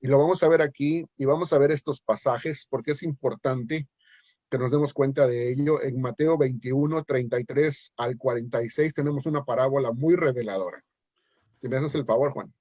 Y lo vamos a ver aquí, y vamos a ver estos pasajes, porque es importante que nos demos cuenta de ello. En Mateo 21, 33 al 46 tenemos una parábola muy reveladora. Si me haces el favor, Juan.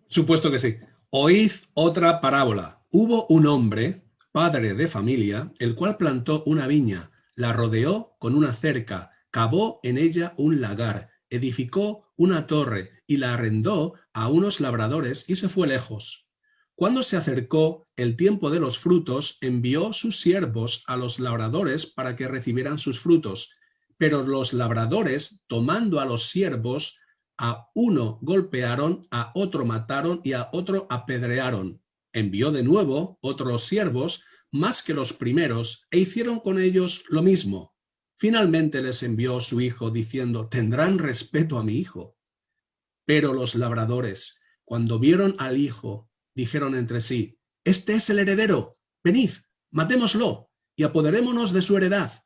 Supuesto que sí. Oíd otra parábola. Hubo un hombre, padre de familia, el cual plantó una viña, la rodeó con una cerca, cavó en ella un lagar, edificó una torre y la arrendó a unos labradores y se fue lejos. Cuando se acercó el tiempo de los frutos, envió sus siervos a los labradores para que recibieran sus frutos. Pero los labradores, tomando a los siervos, a uno golpearon, a otro mataron y a otro apedrearon. Envió de nuevo otros siervos, más que los primeros, e hicieron con ellos lo mismo. Finalmente les envió su hijo, diciendo: tendrán respeto a mi hijo. Pero los labradores, cuando vieron al hijo, dijeron entre sí: este es el heredero, venid, matémoslo y apoderémonos de su heredad.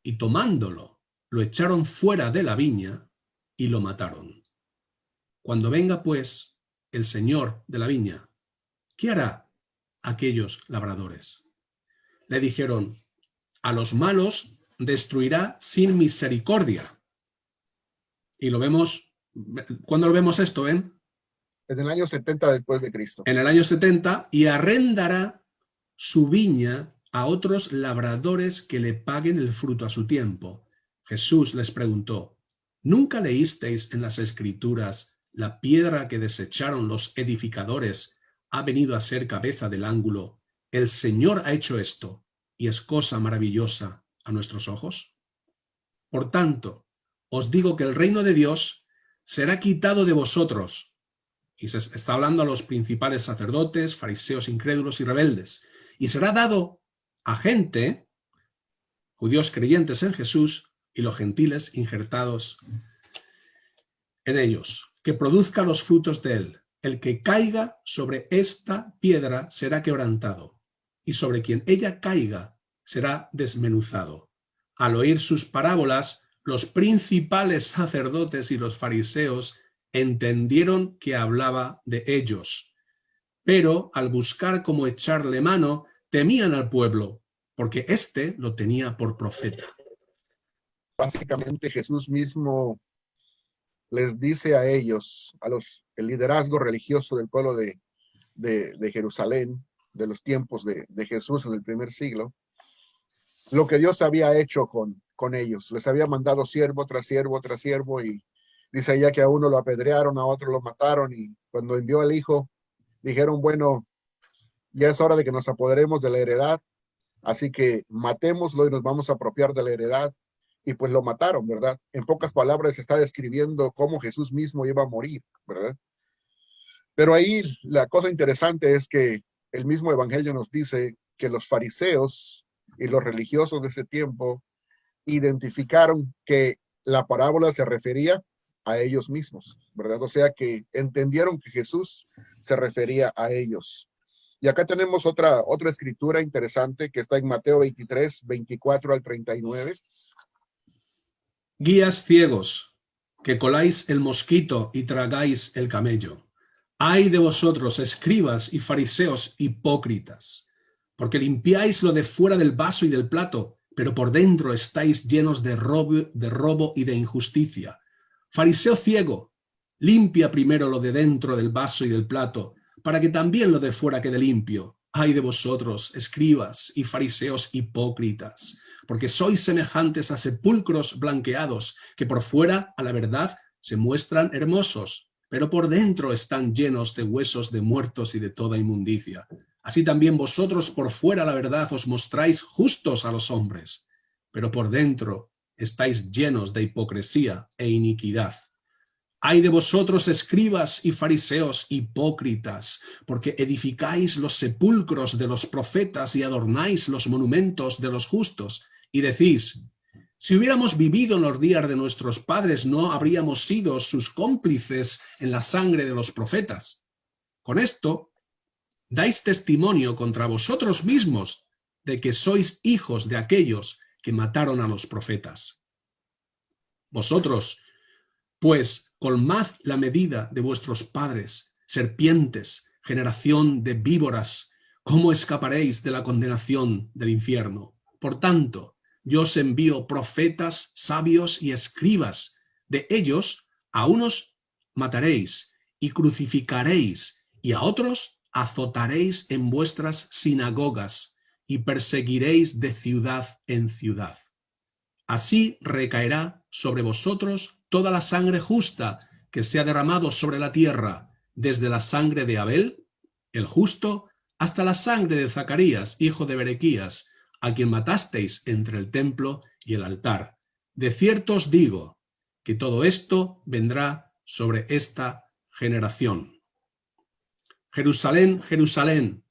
Y tomándolo, lo echaron fuera de la viña y lo mataron. Cuando venga, pues, el señor de la viña, ¿qué hará aquellos labradores? Le dijeron: a los malos destruirá sin misericordia. Y lo vemos, ¿cuándo lo vemos esto, ven? En el año 70 después de Cristo. En el año 70, y arrendará su viña a otros labradores que le paguen el fruto a su tiempo. Jesús les preguntó: ¿nunca leísteis en las Escrituras: la piedra que desecharon los edificadores ha venido a ser cabeza del ángulo? El Señor ha hecho esto, y es cosa maravillosa a nuestros ojos. Por tanto, os digo que el reino de Dios será quitado de vosotros. Y se está hablando a los principales sacerdotes, fariseos incrédulos y rebeldes. Y será dado a gente, judíos creyentes en Jesús, y los gentiles injertados en ellos, que produzca los frutos de él. El que caiga sobre esta piedra será quebrantado, y sobre quien ella caiga será desmenuzado. Al oír sus parábolas, los principales sacerdotes y los fariseos entendieron que hablaba de ellos, pero al buscar cómo echarle mano, temían al pueblo, porque éste lo tenía por profeta. Básicamente Jesús mismo les dice a ellos, el liderazgo religioso del pueblo de Jerusalén, de los tiempos de Jesús en el primer siglo, lo que Dios había hecho con ellos. Les había mandado siervo tras siervo tras siervo, y dice ella que a uno lo apedrearon, a otro lo mataron, y cuando envió al hijo, dijeron: bueno, ya es hora de que nos apoderemos de la heredad, así que matémoslo y nos vamos a apropiar de la heredad. Y pues lo mataron, ¿verdad? En pocas palabras está describiendo cómo Jesús mismo iba a morir, ¿verdad? Pero ahí la cosa interesante es que el mismo evangelio nos dice que los fariseos y los religiosos de ese tiempo identificaron que la parábola se refería a ellos mismos, ¿verdad? O sea que entendieron que Jesús se refería a ellos. Y acá tenemos otra escritura interesante que está en Mateo 23, 24 al 39. Guías ciegos, que coláis el mosquito y tragáis el camello. Ay de vosotros, escribas y fariseos hipócritas, porque limpiáis lo de fuera del vaso y del plato, pero por dentro estáis llenos de robo y de injusticia. Fariseo ciego, limpia primero lo de dentro del vaso y del plato, para que también lo de fuera quede limpio. Ay de vosotros, escribas y fariseos hipócritas, porque sois semejantes a sepulcros blanqueados, que por fuera, a la verdad, se muestran hermosos, pero por dentro están llenos de huesos de muertos y de toda inmundicia. Así también vosotros por fuera, la verdad, os mostráis justos a los hombres, pero por dentro estáis llenos de hipocresía e iniquidad. Ay de vosotros, escribas y fariseos hipócritas, porque edificáis los sepulcros de los profetas y adornáis los monumentos de los justos, y decís: si hubiéramos vivido en los días de nuestros padres, no habríamos sido sus cómplices en la sangre de los profetas. Con esto, dais testimonio contra vosotros mismos de que sois hijos de aquellos que mataron a los profetas. Vosotros, pues, colmad la medida de vuestros padres, serpientes, generación de víboras, ¿cómo escaparéis de la condenación del infierno? Por tanto, yo os envío profetas, sabios y escribas. De ellos, a unos mataréis y crucificaréis, y a otros azotaréis en vuestras sinagogas y perseguiréis de ciudad en ciudad. Así recaerá sobre vosotros toda la sangre justa que se ha derramado sobre la tierra, desde la sangre de Abel, el justo, hasta la sangre de Zacarías, hijo de Berequías, a quien matasteis entre el templo y el altar. De cierto os digo que todo esto vendrá sobre esta generación. Jerusalén, Jerusalén,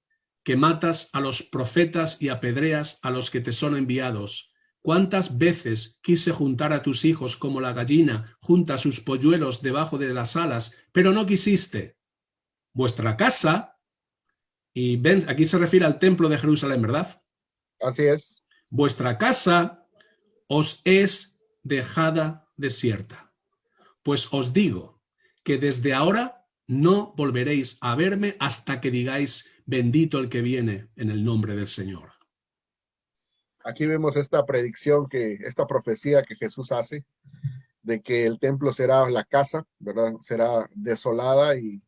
que matas a los profetas y apedreas a los que te son enviados. ¿Cuántas veces quise juntar a tus hijos como la gallina junta sus polluelos debajo de las alas, pero no quisiste? Vuestra casa, y ven, aquí se refiere al templo de Jerusalén, ¿verdad? Así es. Vuestra casa os es dejada desierta. Pues os digo que desde ahora no volveréis a verme hasta que digáis, bendito el que viene en el nombre del Señor. Aquí vemos esta predicción, esta profecía que Jesús hace, de que el templo será la casa, ¿verdad? Será desolada y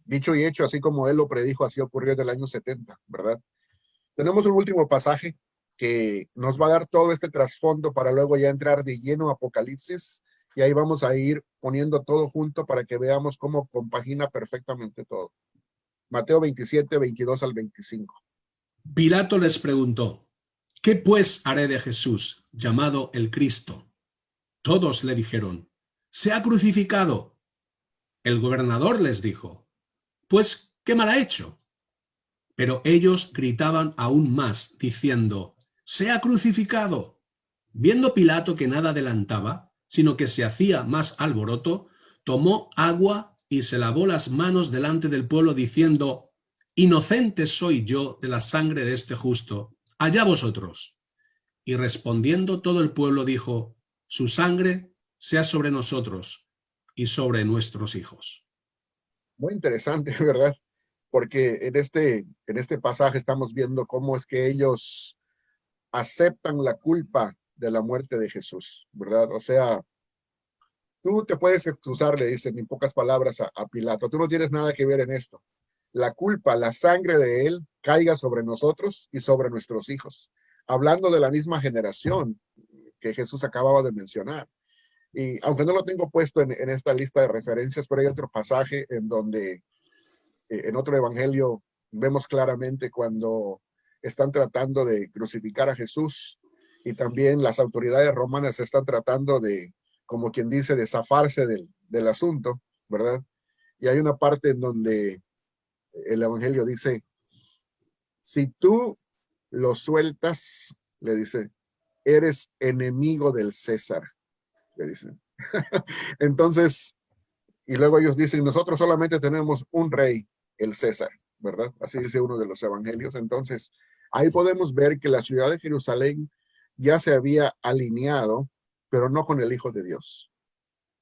dicho y hecho, así como él lo predijo, así ocurrió en el año 70, ¿verdad? Tenemos un último pasaje que nos va a dar todo este trasfondo para luego ya entrar de lleno a Apocalipsis, y ahí vamos a ir poniendo todo junto para que veamos cómo compagina perfectamente todo. Mateo 27, 22 al 25. Pilato les preguntó, ¿qué pues haré de Jesús, llamado el Cristo? Todos le dijeron, sea crucificado. El gobernador les dijo, pues, ¿qué mal ha hecho? Pero ellos gritaban aún más, diciendo, sea crucificado. Viendo Pilato que nada adelantaba, sino que se hacía más alboroto, tomó agua y se lavó las manos delante del pueblo, diciendo, inocente soy yo de la sangre de este justo, allá vosotros. Y respondiendo todo el pueblo dijo, su sangre sea sobre nosotros y sobre nuestros hijos. Muy interesante, ¿verdad? Porque en este pasaje estamos viendo cómo es que ellos aceptan la culpa de la muerte de Jesús, ¿verdad? O sea, tú te puedes excusar, le dicen en pocas palabras a Pilato, tú no tienes nada que ver en esto. La culpa, la sangre de él caiga sobre nosotros y sobre nuestros hijos. Hablando de la misma generación que Jesús acababa de mencionar. Y aunque no lo tengo puesto en esta lista de referencias, pero hay otro pasaje en donde, en otro evangelio, vemos claramente cuando están tratando de crucificar a Jesús, y también las autoridades romanas están tratando de, como quien dice, de zafarse del asunto, ¿verdad? Y hay una parte en donde el evangelio dice, si tú lo sueltas, le dice, eres enemigo del César, le dicen. Entonces, y luego ellos dicen, nosotros solamente tenemos un rey, el César, ¿verdad? Así dice uno de los evangelios. Entonces, ahí podemos ver que la ciudad de Jerusalén ya se había alineado, pero no con el Hijo de Dios,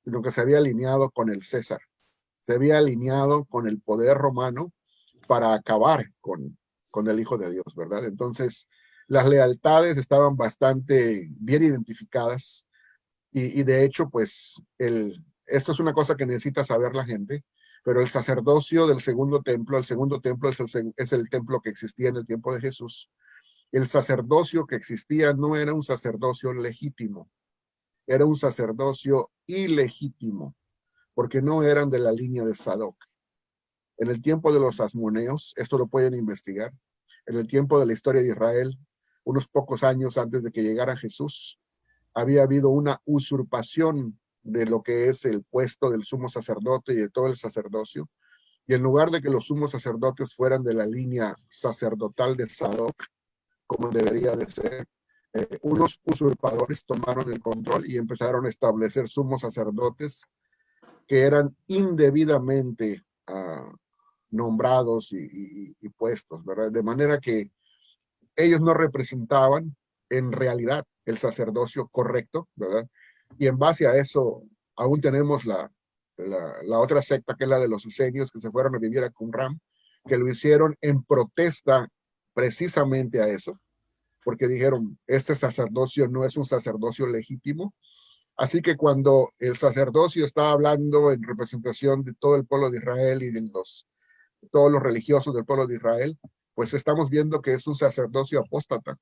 sino que se había alineado con el César. Se había alineado con el poder romano para acabar con el Hijo de Dios, ¿verdad? Entonces, las lealtades estaban bastante bien identificadas, y de hecho, pues, esto es una cosa que necesita saber la gente, pero el sacerdocio del segundo templo, el segundo templo es el templo que existía en el tiempo de Jesús. El sacerdocio que existía no era un sacerdocio legítimo, era un sacerdocio ilegítimo, porque no eran de la línea de Sadoc. En el tiempo de los asmoneos, esto lo pueden investigar, en el tiempo de la historia de Israel, unos pocos años antes de que llegara Jesús, había habido una usurpación de lo que es el puesto del sumo sacerdote y de todo el sacerdocio. Y en lugar de que los sumos sacerdotes fueran de la línea sacerdotal de Sadoc, como debería de ser, unos usurpadores tomaron el control y empezaron a establecer sumos sacerdotes que eran indebidamente nombrados y puestos, ¿verdad? De manera que ellos no representaban en realidad el sacerdocio correcto, ¿verdad? Y en base a eso aún tenemos la otra secta, que es la de los esenios, que se fueron a vivir a Qumran, que lo hicieron en protesta precisamente a eso, porque dijeron, este sacerdocio no es un sacerdocio legítimo. Así que cuando el sacerdocio está hablando en representación de todo el pueblo de Israel y de todos los religiosos del pueblo de Israel, pues estamos viendo que es un sacerdocio apóstata,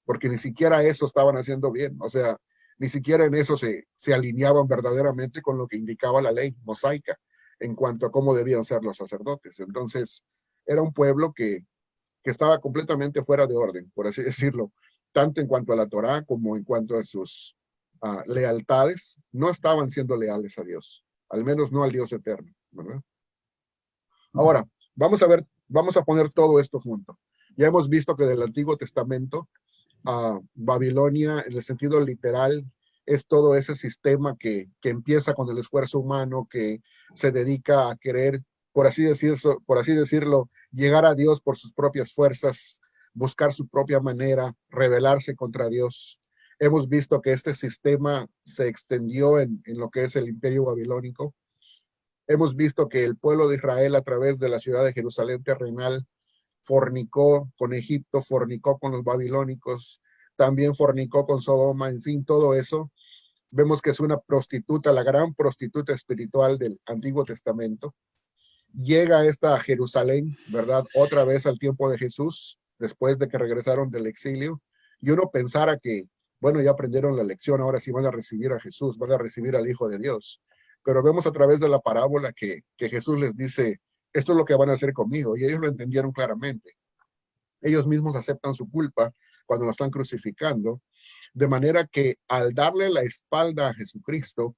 porque ni siquiera eso estaban haciendo bien. O sea, ni siquiera en eso se alineaban verdaderamente con lo que indicaba la ley mosaica en cuanto a cómo debían ser los sacerdotes. Entonces, era un pueblo que estaba completamente fuera de orden, por así decirlo, tanto en cuanto a la Torá como en cuanto a sus lealtades. No estaban siendo leales a Dios, al menos no al Dios eterno, ¿verdad? Ahora, vamos a poner todo esto junto. Ya hemos visto que del Antiguo Testamento, Babilonia, en el sentido literal, es todo ese sistema que empieza con el esfuerzo humano, que se dedica a querer, por así decirlo, llegar a Dios por sus propias fuerzas, buscar su propia manera, rebelarse contra Dios. Hemos visto que este sistema se extendió en lo que es el Imperio Babilónico. Hemos visto que el pueblo de Israel, a través de la ciudad de Jerusalén terrenal, fornicó con Egipto, fornicó con los babilónicos, también fornicó con Sodoma, en fin, todo eso. Vemos que es una prostituta, la gran prostituta espiritual del Antiguo Testamento. Llega esta a Jerusalén, ¿verdad? Otra vez al tiempo de Jesús, después de que regresaron del exilio. Y uno pensara que, bueno, ya aprendieron la lección, ahora sí van a recibir a Jesús, van a recibir al Hijo de Dios. Pero vemos a través de la parábola que Jesús les dice, esto es lo que van a hacer conmigo, y ellos lo entendieron claramente. Ellos mismos aceptan su culpa cuando lo están crucificando, de manera que al darle la espalda a Jesucristo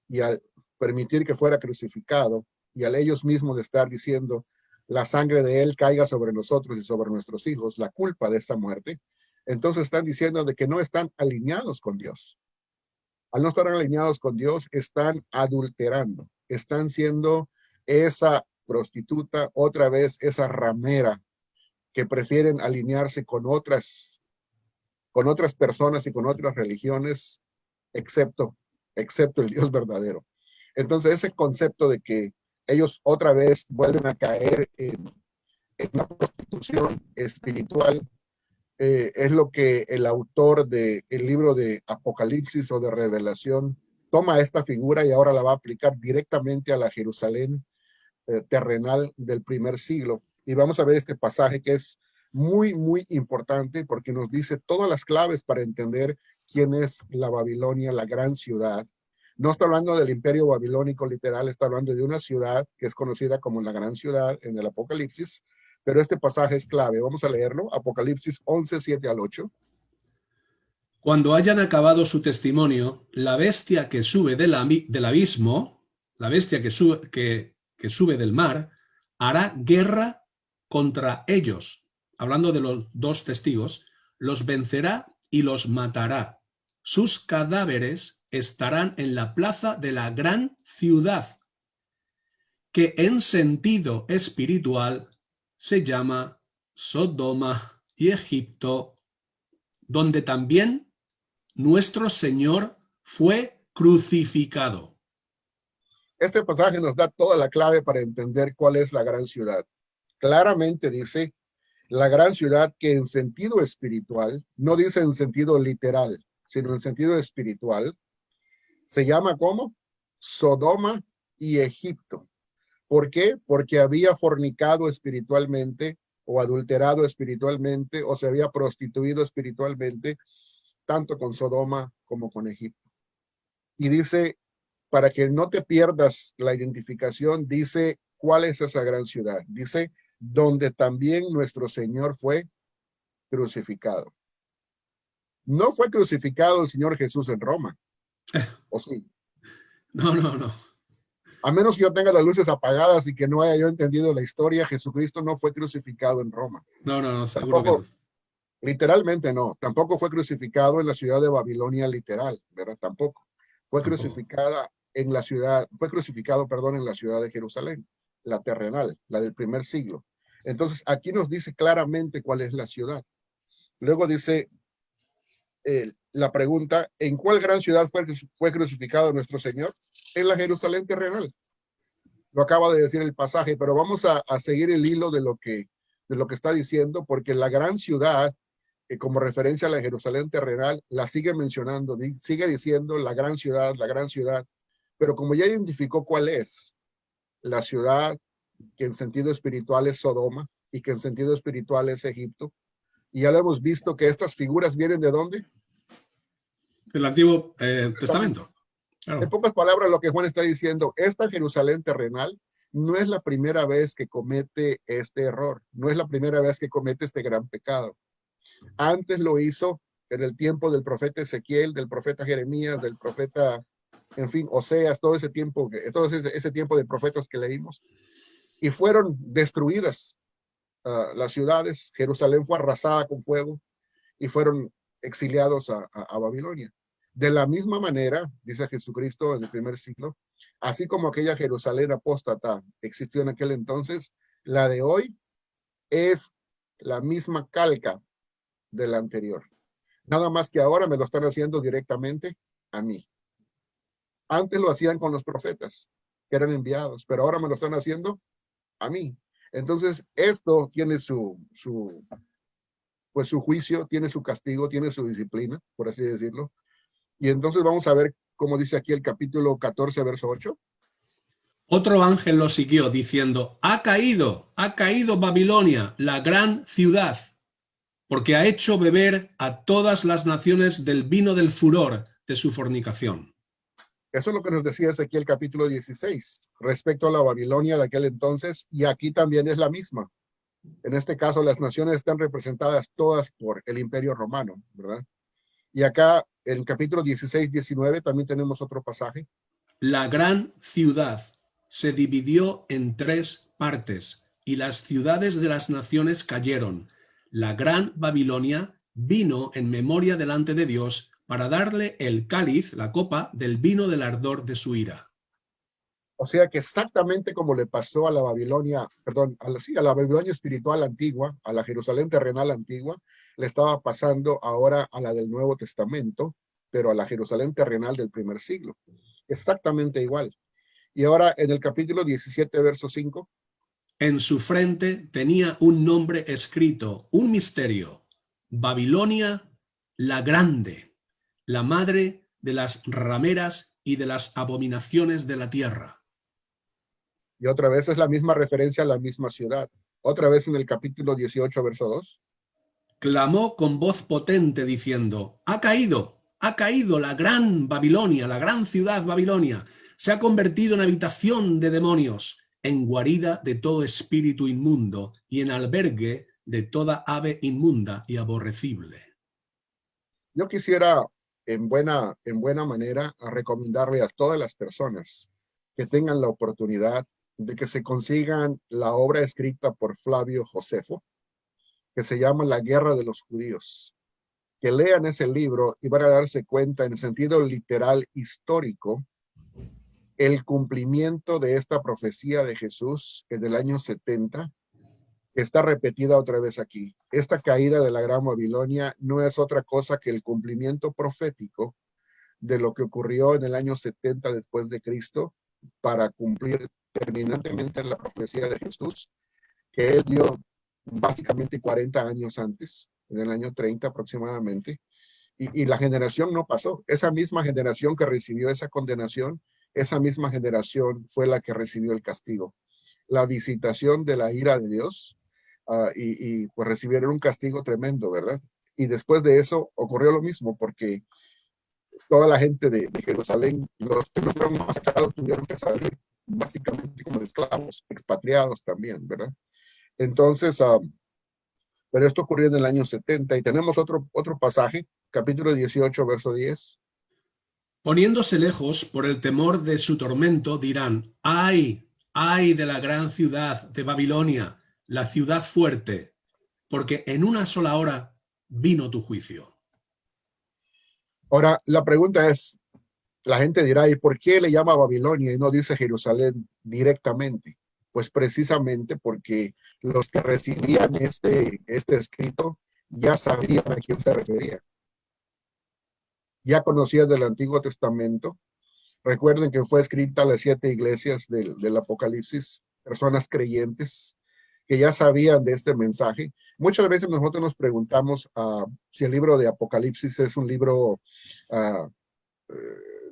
y al permitir que fuera crucificado, y al ellos mismos estar diciendo, la sangre de él caiga sobre nosotros y sobre nuestros hijos, la culpa de esa muerte, entonces están diciendo de que no están alineados con Dios. Al no estar alineados con Dios, están adulterando, están siendo esa prostituta, otra vez esa ramera, que prefieren alinearse con otras personas y con otras religiones, excepto el Dios verdadero. Entonces, ese concepto de que ellos otra vez vuelven a caer en una prostitución espiritual, es lo que el autor del libro de Apocalipsis o de Revelación toma esta figura y ahora la va a aplicar directamente a la Jerusalén terrenal del primer siglo. Y vamos a ver este pasaje que es muy, muy importante porque nos dice todas las claves para entender quién es la Babilonia, la gran ciudad. No está hablando del imperio babilónico literal, está hablando de una ciudad que es conocida como la gran ciudad en el Apocalipsis, pero este pasaje es clave. Vamos a leerlo, Apocalipsis 11, 7 al 8. Cuando hayan acabado su testimonio, la bestia que sube del abismo, la bestia que sube del mar, hará guerra contra ellos. Hablando de los dos testigos, los vencerá y los matará. Sus cadáveres estarán en la plaza de la gran ciudad, que en sentido espiritual se llama Sodoma y Egipto, donde también nuestro Señor fue crucificado. Este pasaje nos da toda la clave para entender cuál es la gran ciudad. Claramente dice la gran ciudad, que en sentido espiritual, no dice en sentido literal, sino en sentido espiritual, se llama ¿cómo? Sodoma y Egipto. ¿Por qué? Porque había fornicado espiritualmente o adulterado espiritualmente o se había prostituido espiritualmente, tanto con Sodoma como con Egipto. Y dice, para que no te pierdas la identificación, dice, ¿cuál es esa gran ciudad? Dice, donde también nuestro Señor fue crucificado. No fue crucificado el Señor Jesús en Roma, ¿o sí? No. A menos que yo tenga las luces apagadas y que no haya yo entendido la historia, Jesucristo no fue crucificado en Roma. No, seguro Tampoco, que no. literalmente no. Tampoco fue crucificado en la ciudad de Babilonia literal, ¿verdad? Tampoco. Fue crucificado, en la ciudad de Jerusalén, la terrenal, la del primer siglo. Entonces, aquí nos dice claramente cuál es la ciudad. Luego dice la pregunta, ¿en cuál gran ciudad fue crucificado nuestro Señor? en la Jerusalén terrenal. Lo acaba de decir el pasaje, pero vamos a seguir el hilo de lo que está diciendo, porque la gran ciudad, como referencia a la Jerusalén terrenal, la sigue mencionando, sigue diciendo la gran ciudad, pero como ya identificó cuál es la ciudad, que en sentido espiritual es Sodoma y que en sentido espiritual es Egipto, y ya lo hemos visto que estas figuras vienen ¿de dónde? Del Antiguo Testamento. Claro. En pocas palabras, lo que Juan está diciendo, esta Jerusalén terrenal no es la primera vez que comete este error, no es la primera vez que comete este gran pecado. Antes lo hizo en el tiempo del profeta Ezequiel, del profeta Jeremías, del profeta, en fin, Oseas, todo ese tiempo de profetas que leímos, y fueron destruidas las ciudades. Jerusalén fue arrasada con fuego y fueron exiliados a Babilonia. De la misma manera, dice Jesucristo en el primer siglo, así como aquella Jerusalén apóstata existió en aquel entonces, la de hoy es la misma calca de la anterior. Nada más que ahora me lo están haciendo directamente a mí. Antes lo hacían con los profetas, que eran enviados, pero ahora me lo están haciendo a mí. Entonces, esto tiene su juicio, tiene su castigo, tiene su disciplina, por así decirlo. Y entonces vamos a ver cómo dice aquí el capítulo 14, verso 8. Otro ángel lo siguió diciendo, ha caído Babilonia, la gran ciudad, porque ha hecho beber a todas las naciones del vino del furor de su fornicación. Eso es lo que nos decía Ezequiel capítulo 16, respecto a la Babilonia de aquel entonces, y aquí también es la misma. En este caso, las naciones están representadas todas por el Imperio Romano, ¿verdad? Y acá, en capítulo 16, 19, también tenemos otro pasaje. La gran ciudad se dividió en 3 partes, y las ciudades de las naciones cayeron. La gran Babilonia vino en memoria delante de Dios para darle el cáliz, la copa, del vino del ardor de su ira. O sea que exactamente como le pasó a la Babilonia, perdón, a la Babilonia espiritual antigua, a la Jerusalén terrenal antigua, le estaba pasando ahora a la del Nuevo Testamento, pero a la Jerusalén terrenal del primer siglo. Exactamente igual. Y ahora en el capítulo 17, verso 5. En su frente tenía un nombre escrito, un misterio: Babilonia la Grande, la madre de las rameras y de las abominaciones de la tierra. Y otra vez es la misma referencia a la misma ciudad. Otra vez en el capítulo 18, verso 2. Clamó con voz potente diciendo, ha caído la gran Babilonia, la gran ciudad Babilonia. Se ha convertido en habitación de demonios, en guarida de todo espíritu inmundo y en albergue de toda ave inmunda y aborrecible. Yo quisiera, en buena manera, a recomendarle a todas las personas que tengan la oportunidad de que se consigan la obra escrita por Flavio Josefo, que se llama La Guerra de los Judíos. Que lean ese libro y van a darse cuenta, en sentido literal histórico, el cumplimiento de esta profecía de Jesús en el año 70, que está repetida otra vez aquí. Esta caída de la gran Babilonia no es otra cosa que el cumplimiento profético de lo que ocurrió en el año 70 después de Cristo, para cumplir terminantemente la profecía de Jesús, que él dio básicamente 40 años antes, en el año 30 aproximadamente, y la generación no pasó. Esa misma generación que recibió esa condenación, esa misma generación fue la que recibió el castigo, la visitación de la ira de Dios, y pues recibieron un castigo tremendo, ¿verdad? Y después de eso ocurrió lo mismo, porque toda la gente de Jerusalén, los que no fueron masacrados, tuvieron que salir básicamente como esclavos, expatriados también, ¿verdad? Entonces, pero esto ocurrió en el año 70, y tenemos otro pasaje, capítulo 18, verso 10. Poniéndose lejos por el temor de su tormento, dirán, ¡ay, ay de la gran ciudad de Babilonia, la ciudad fuerte! Porque en una sola hora vino tu juicio. Ahora, la pregunta es, la gente dirá, ¿y por qué le llama Babilonia y no dice Jerusalén directamente? Pues precisamente porque los que recibían este escrito ya sabían a quién se refería. Ya conocían del Antiguo Testamento, Recuerden que fue escrita a las 7 iglesias del Apocalipsis, personas creyentes que ya sabían de este mensaje. Muchas veces nosotros nos preguntamos si el libro de Apocalipsis es un libro uh,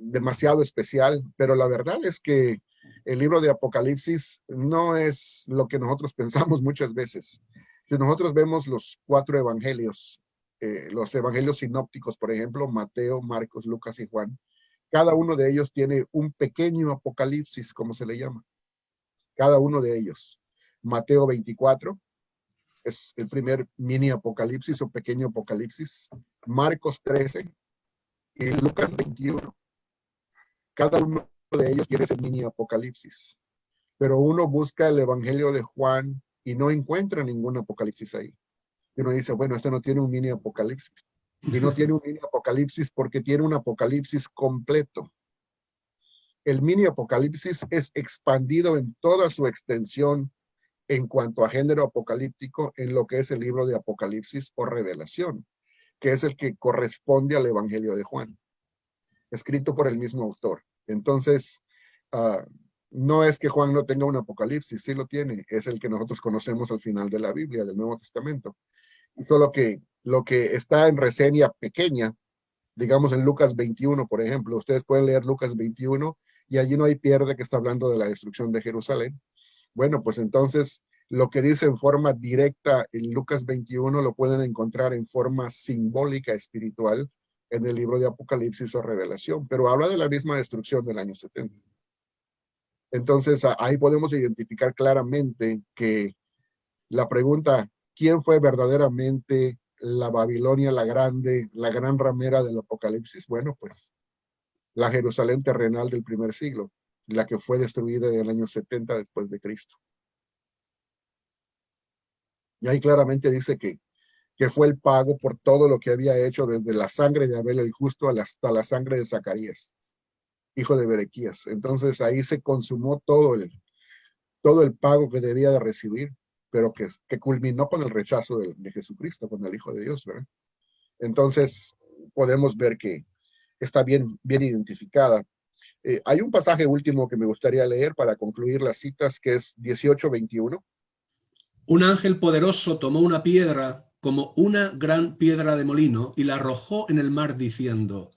demasiado especial, pero la verdad es que el libro de Apocalipsis no es lo que nosotros pensamos muchas veces. Si nosotros vemos los 4 evangelios, los evangelios sinópticos, por ejemplo, Mateo, Marcos, Lucas y Juan, cada uno de ellos tiene un pequeño Apocalipsis, como se le llama. Cada uno de ellos. Mateo 24 es el primer mini Apocalipsis o pequeño Apocalipsis. Marcos 13 y Lucas 21. Cada uno de ellos tiene ese mini Apocalipsis. Pero uno busca el Evangelio de Juan y no encuentra ningún Apocalipsis ahí. Y uno dice, bueno, este no tiene un mini Apocalipsis. Y no tiene un mini Apocalipsis porque tiene un Apocalipsis completo. El mini Apocalipsis es expandido en toda su extensión en cuanto a género apocalíptico en lo que es el libro de Apocalipsis o Revelación, que es el que corresponde al Evangelio de Juan, escrito por el mismo autor. Entonces, no es que Juan no tenga un Apocalipsis, sí lo tiene, es el que nosotros conocemos al final de la Biblia, del Nuevo Testamento. Y solo que lo que está en reseña pequeña, digamos en Lucas 21, por ejemplo, ustedes pueden leer Lucas 21 y allí no hay pierde que está hablando de la destrucción de Jerusalén. Bueno, pues entonces lo que dice en forma directa en Lucas 21 lo pueden encontrar en forma simbólica espiritual en el libro de Apocalipsis o Revelación, pero habla de la misma destrucción del año 70. Entonces ahí podemos identificar claramente que la pregunta, ¿quién fue verdaderamente la Babilonia la grande, la gran ramera del Apocalipsis? Bueno, pues la Jerusalén terrenal del primer siglo, la que fue destruida en el año 70 después de Cristo. Y ahí claramente dice que fue el pago por todo lo que había hecho desde la sangre de Abel el justo hasta la sangre de Zacarías, hijo de Berequías. Entonces ahí se consumó todo el pago que debía de recibir, pero que culminó con el rechazo de Jesucristo, con el Hijo de Dios, ¿verdad? Entonces podemos ver que está bien identificada. Hay un pasaje último que me gustaría leer para concluir las citas, que es 18:21. Un ángel poderoso tomó una piedra como una gran piedra de molino y la arrojó en el mar diciendo,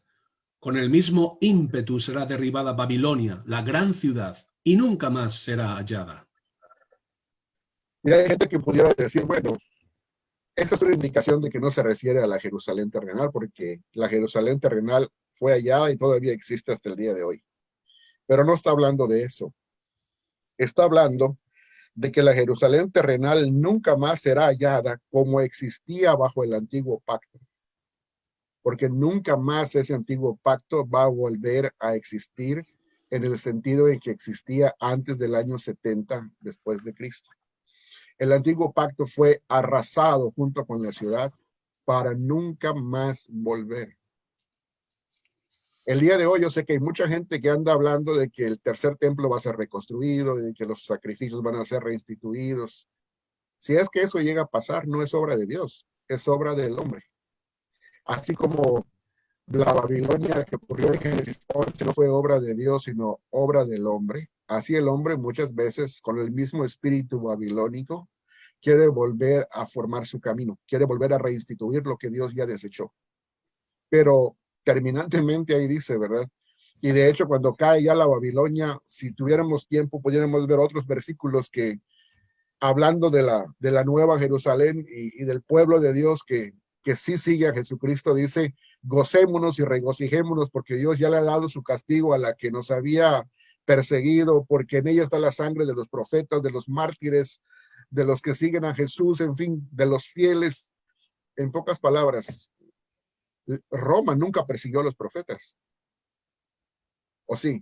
con el mismo ímpetu será derribada Babilonia, la gran ciudad, y nunca más será hallada. Y hay gente que pudiera decir, bueno, esta es una indicación de que no se refiere a la Jerusalén terrenal, porque la Jerusalén terrenal fue hallada y todavía existe hasta el día de hoy. Pero no está hablando de eso. Está hablando de que la Jerusalén terrenal nunca más será hallada como existía bajo el antiguo pacto. Porque nunca más ese antiguo pacto va a volver a existir en el sentido en que existía antes del año 70 después de Cristo. El antiguo pacto fue arrasado junto con la ciudad para nunca más volver. El día de hoy yo sé que hay mucha gente que anda hablando de que el tercer templo va a ser reconstruido, de que los sacrificios van a ser reinstituidos. Si es que eso llega a pasar, no es obra de Dios, es obra del hombre. Así como la Babilonia que ocurrió en Génesis 11 no fue obra de Dios, sino obra del hombre. Así el hombre muchas veces con el mismo espíritu babilónico quiere volver a formar su camino, quiere volver a reinstituir lo que Dios ya desechó. Pero terminantemente ahí dice, ¿verdad? Y de hecho cuando cae ya la Babilonia, si tuviéramos tiempo, pudiéramos ver otros versículos que hablando de la nueva Jerusalén y del pueblo de Dios que sí sigue a Jesucristo, dice, gocémonos y regocijémonos porque Dios ya le ha dado su castigo a la que nos había perseguido, porque en ella está la sangre de los profetas, de los mártires, de los que siguen a Jesús, en fin, de los fieles. En pocas palabras, Roma nunca persiguió a los profetas. ¿O sí?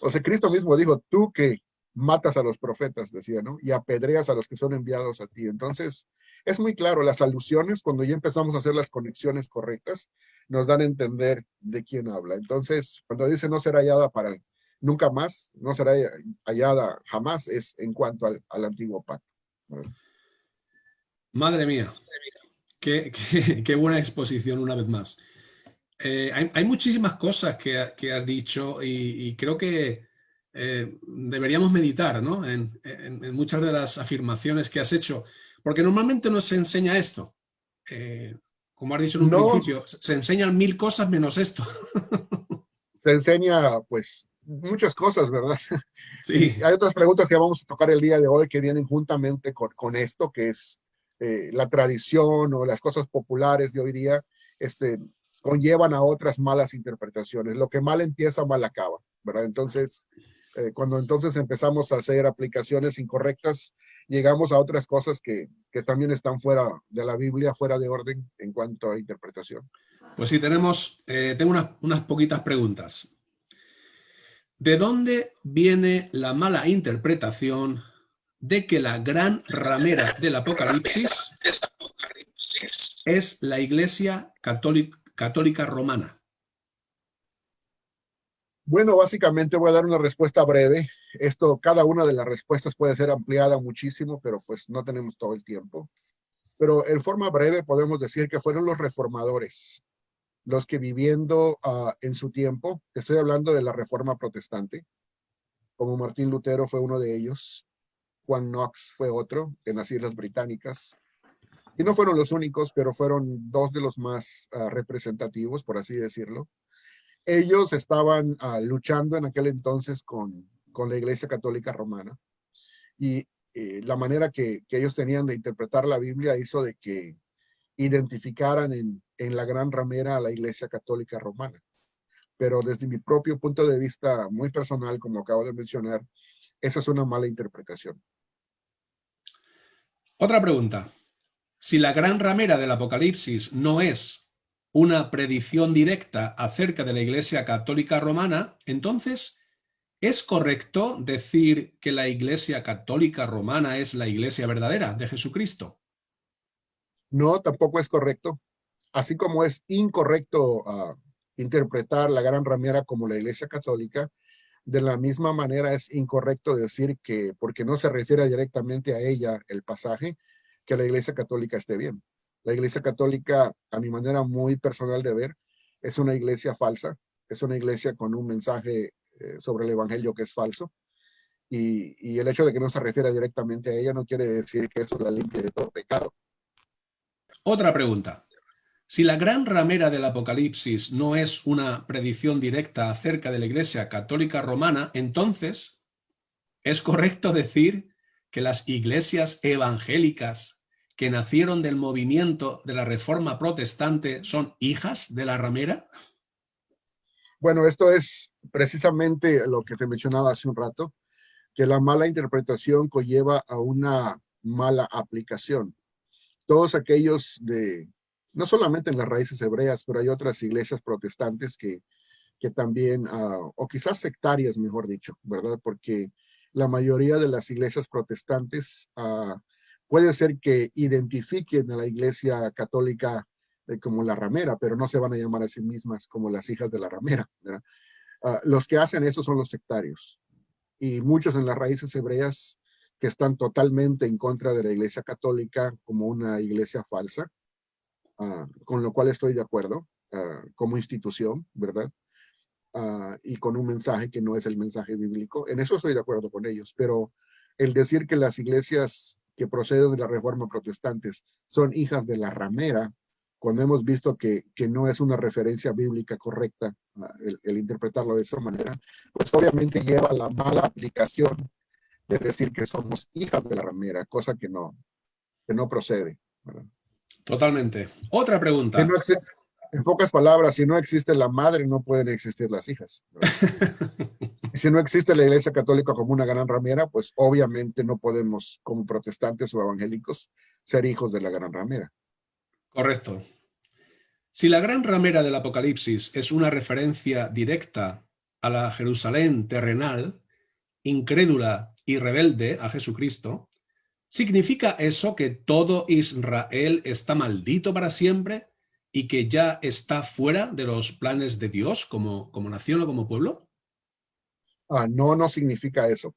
O sea, Cristo mismo dijo, tú que matas a los profetas, decía, ¿no? Y apedreas a los que son enviados a ti. Entonces, es muy claro, las alusiones, cuando ya empezamos a hacer las conexiones correctas, nos dan a entender de quién habla. Entonces, cuando dice no será hallada para nunca más, no será hallada jamás, es en cuanto al antiguo pacto. Madre mía, qué buena exposición una vez más. Hay muchísimas cosas que has dicho y creo que deberíamos meditar, ¿no? En muchas de las afirmaciones que has hecho, porque normalmente no se enseña esto. Como has dicho en un No principio, se enseñan 1000 cosas menos esto. se enseña, pues, muchas cosas, ¿verdad? Sí, Y hay otras preguntas que vamos a tocar el día de hoy que vienen juntamente con esto, que es la tradición o las cosas populares de hoy día, este, conllevan a otras malas interpretaciones. Lo que mal empieza, mal acaba, ¿verdad? Entonces, cuando entonces empezamos a hacer aplicaciones incorrectas, llegamos a otras cosas que también están fuera de la Biblia, fuera de orden en cuanto a interpretación. pues sí, tengo unas poquitas preguntas. ¿De dónde viene la mala interpretación de que la gran ramera del Apocalipsis es la Iglesia Católica Romana? Bueno, básicamente voy a dar una respuesta breve. Esto, cada una de las respuestas puede ser ampliada muchísimo, pero pues no tenemos todo el tiempo. Pero en forma breve podemos decir que fueron los reformadores los que viviendo en su tiempo, estoy hablando de la Reforma Protestante, como Martín Lutero fue uno de ellos, Juan Knox fue otro en las Islas Británicas, y no fueron los únicos, pero fueron dos de los más representativos, por así decirlo. Ellos estaban luchando en aquel entonces con la Iglesia Católica Romana y la manera que ellos tenían de interpretar la Biblia hizo de que identificaran en la gran ramera a la Iglesia Católica Romana. Pero desde mi propio punto de vista muy personal, como acabo de mencionar, esa es una mala interpretación. Otra pregunta. Si la gran ramera del Apocalipsis no es una predicción directa acerca de la Iglesia Católica Romana, entonces, ¿es correcto decir que la Iglesia Católica Romana es la Iglesia verdadera de Jesucristo? No, tampoco es correcto. Así como es incorrecto interpretar la gran ramera como la Iglesia Católica, de la misma manera es incorrecto decir que, porque no se refiere directamente a ella el pasaje, que la Iglesia Católica esté bien. La Iglesia Católica, a mi manera muy personal de ver, es una iglesia falsa, es una iglesia con un mensaje sobre el Evangelio que es falso. Y el hecho de que no se refiere directamente a ella no quiere decir que eso la limpie de todo pecado. Otra pregunta. Si la gran ramera del Apocalipsis no es una predicción directa acerca de la Iglesia Católica Romana, entonces, ¿es correcto decir que las iglesias evangélicas que nacieron del movimiento de la Reforma Protestante son hijas de la ramera? Bueno, esto es precisamente lo que te mencionaba hace un rato, que la mala interpretación conlleva a una mala aplicación. Todos aquellos no solamente en las raíces hebreas, pero hay otras iglesias protestantes que también, o quizás sectarias, mejor dicho, ¿verdad? Porque la mayoría de las iglesias protestantes puede ser que identifiquen a la iglesia católica como la ramera, pero no se van a llamar a sí mismas como las hijas de la ramera, ¿verdad? Los que hacen eso son los sectarios y muchos en las raíces hebreas que están totalmente en contra de la iglesia católica como una iglesia falsa, con lo cual estoy de acuerdo como institución, ¿verdad? Y con un mensaje que no es el mensaje bíblico. En eso estoy de acuerdo con ellos, pero el decir que las iglesias que proceden de la Reforma Protestantes son hijas de la ramera, cuando hemos visto que no es una referencia bíblica correcta el interpretarlo de esa manera, pues obviamente lleva a la mala aplicación de decir que somos hijas de la ramera, cosa que no procede, ¿verdad? Totalmente. Otra Que no pregunta. existe, en pocas palabras, si no existe la madre, no pueden existir las hijas, ¿verdad? Y si no existe la Iglesia Católica como una gran ramera, pues obviamente no podemos, como protestantes o evangélicos, ser hijos de la gran ramera. Correcto. Si la gran ramera del Apocalipsis es una referencia directa a la Jerusalén terrenal, incrédula y rebelde a Jesucristo, ¿significa eso que todo Israel está maldito para siempre y que ya está fuera de los planes de Dios como nación o como pueblo? No, no significa eso.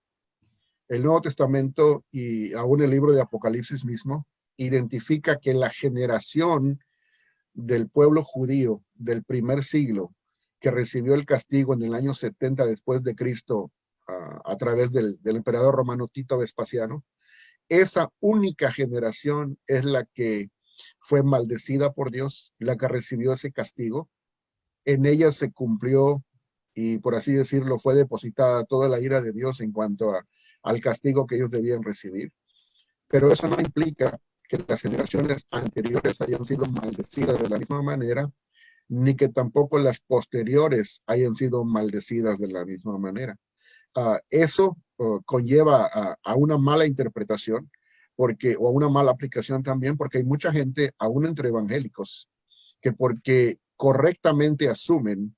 El Nuevo Testamento y aún el libro de Apocalipsis mismo identifica que la generación del pueblo judío del primer siglo que recibió el castigo en el año 70 después de Cristo a través del emperador romano Tito Vespasiano, esa única generación es la que fue maldecida por Dios, la que recibió ese castigo. En ella se cumplió y, por así decirlo, fue depositada toda la ira de Dios en cuanto al castigo que ellos debían recibir. Pero eso no implica que las generaciones anteriores hayan sido maldecidas de la misma manera, ni que tampoco las posteriores hayan sido maldecidas de la misma manera. Eso conlleva a una mala interpretación o a una mala aplicación también, porque hay mucha gente, aún entre evangélicos, que porque correctamente asumen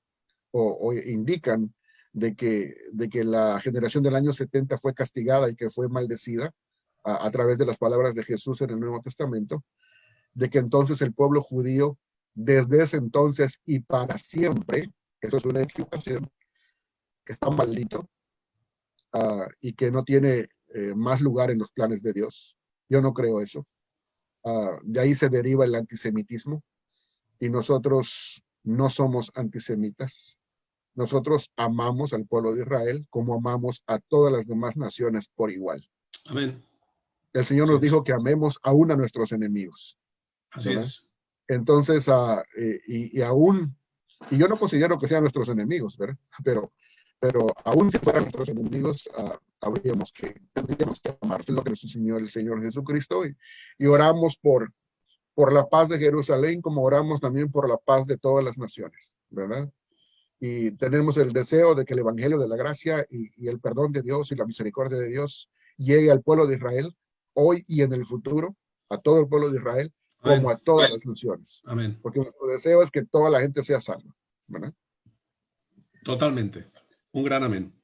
o indican de que la generación del año 70 fue castigada y que fue maldecida a través de las palabras de Jesús en el Nuevo Testamento, de que entonces el pueblo judío desde ese entonces y para siempre, eso es una equivocación, está maldito y que no tiene más lugar en los planes de Dios. Yo no creo eso. De ahí se deriva el antisemitismo y nosotros no somos antisemitas. Nosotros amamos al pueblo de Israel como amamos a todas las demás naciones por igual. Amén. El Señor nos dijo que amemos aún a nuestros enemigos. Así ¿verdad? es. Entonces, y aún, y yo no considero que sean nuestros enemigos, ¿verdad? Pero aún si fueran nuestros enemigos, tendríamos que amar. Es lo que nos enseñó el Señor Jesucristo y oramos por la paz de Jerusalén, como oramos también por la paz de todas las naciones, ¿verdad? Y tenemos el deseo de que el Evangelio de la gracia y el perdón de Dios y la misericordia de Dios llegue al pueblo de Israel, hoy y en el futuro, a todo el pueblo de Israel, Amén. como a todas las naciones. Amén. Porque nuestro deseo es que toda la gente sea salva, ¿verdad? Totalmente. Un gran amén.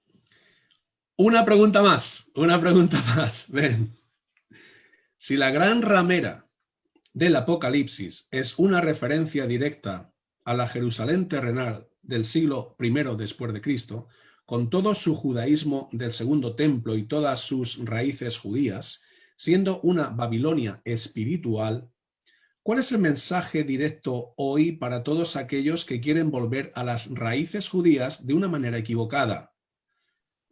Una pregunta más. Ven. Si la gran ramera del Apocalipsis es una referencia directa a la Jerusalén terrenal del siglo I después de Cristo, con todo su judaísmo del segundo templo y todas sus raíces judías, siendo una Babilonia espiritual, ¿cuál es el mensaje directo hoy para todos aquellos que quieren volver a las raíces judías de una manera equivocada?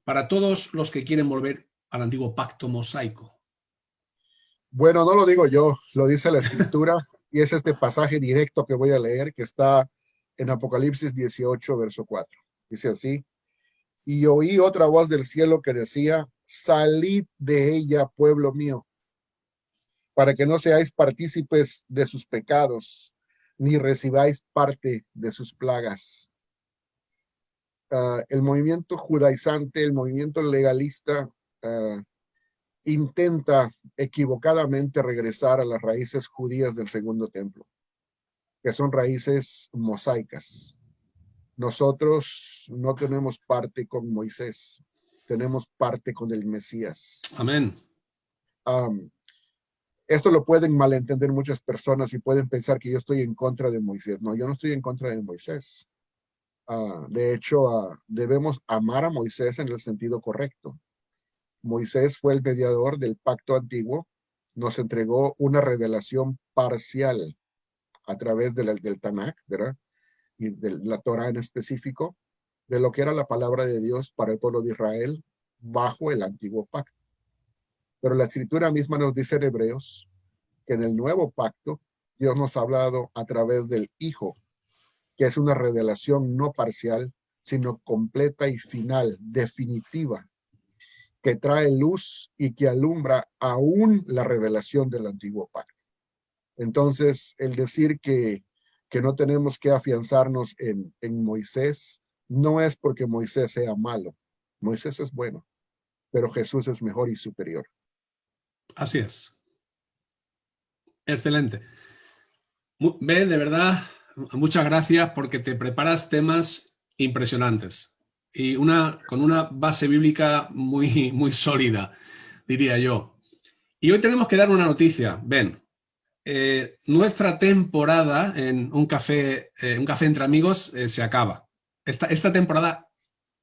Para todos los que quieren volver al antiguo pacto mosaico. Bueno, no lo digo yo, lo dice la Escritura y es este pasaje directo que voy a leer que está en Apocalipsis 18, verso 4. Dice así: y oí otra voz del cielo que decía, salid de ella, pueblo mío, para que no seáis partícipes de sus pecados, ni recibáis parte de sus plagas. El movimiento judaizante, el movimiento legalista, intenta equivocadamente regresar a las raíces judías del segundo templo, que son raíces mosaicas. Nosotros no tenemos parte con Moisés, tenemos parte con el Mesías. Amén. Esto lo pueden malentender muchas personas y pueden pensar que yo estoy en contra de Moisés. No, yo no estoy en contra de Moisés. De hecho, debemos amar a Moisés en el sentido correcto. Moisés fue el mediador del pacto antiguo, nos entregó una revelación parcial a través del Tanakh, ¿verdad? Y de la Torah en específico, de lo que era la palabra de Dios para el pueblo de Israel bajo el antiguo pacto. Pero la escritura misma nos dice en Hebreos que en el nuevo pacto Dios nos ha hablado a través del Hijo, que es una revelación no parcial, sino completa y final, definitiva, que trae luz y que alumbra aún la revelación del antiguo pacto. Entonces, el decir que no tenemos que afianzarnos en Moisés, no es porque Moisés sea malo. Moisés es bueno, pero Jesús es mejor y superior. Así es. Excelente. Ben, de verdad, muchas gracias porque te preparas temas impresionantes y con una base bíblica muy, muy sólida, diría yo. Y hoy tenemos que dar una noticia, Ben. Nuestra temporada en un café entre amigos se acaba. Esta temporada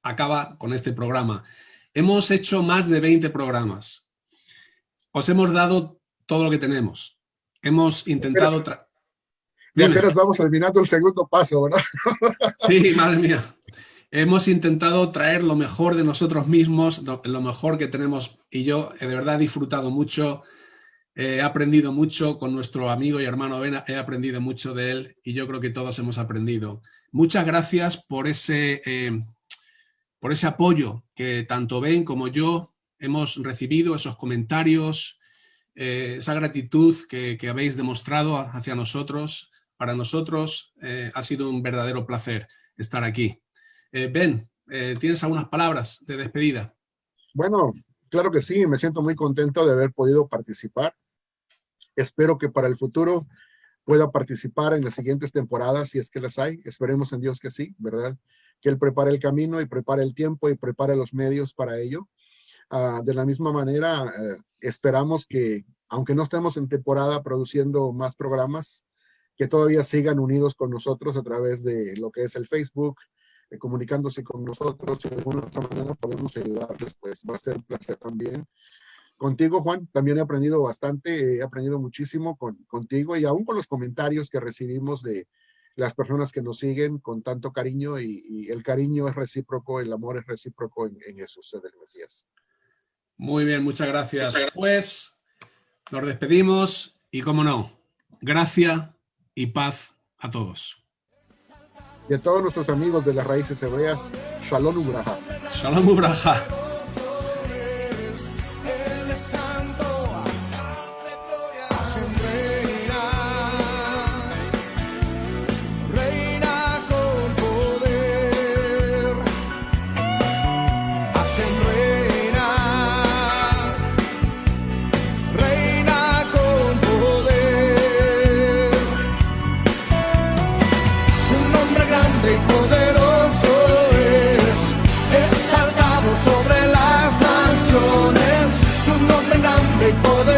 acaba con este programa. Hemos hecho más de 20 programas. Os hemos dado todo lo que tenemos. Hemos intentado... Y apenas vamos terminando el segundo paso, ¿verdad? Sí, madre mía. Hemos intentado traer lo mejor de nosotros mismos, lo mejor que tenemos, y yo de verdad he disfrutado mucho, he aprendido mucho con nuestro amigo y hermano Ben, he aprendido mucho de él y yo creo que todos hemos aprendido. Muchas gracias por ese apoyo que tanto Ben como yo hemos recibido, esos comentarios, esa gratitud que habéis demostrado hacia nosotros. Para nosotros ha sido un verdadero placer estar aquí. Ben, ¿tienes algunas palabras de despedida? Bueno, claro que sí, me siento muy contento de haber podido participar. Espero que para el futuro pueda participar en las siguientes temporadas, si es que las hay. Esperemos en Dios que sí, ¿verdad? Que Él prepare el camino y prepare el tiempo y prepare los medios para ello. De la misma manera, esperamos que, aunque no estemos en temporada produciendo más programas, que todavía sigan unidos con nosotros a través de lo que es el Facebook, comunicándose con nosotros. Si de alguna otra manera podemos ayudarles, pues va a ser un placer también. Contigo, Juan, también he aprendido bastante, he aprendido muchísimo contigo y aún con los comentarios que recibimos de las personas que nos siguen con tanto cariño y el cariño es recíproco, el amor es recíproco en Jesús del Mesías. Muy bien, muchas gracias. Pues nos despedimos y, como no, gracia y paz a todos. Y a todos nuestros amigos de las raíces hebreas, Shalom Ubraja. Shalom Ubraja. Sobre las naciones, su nombre grande y poderoso.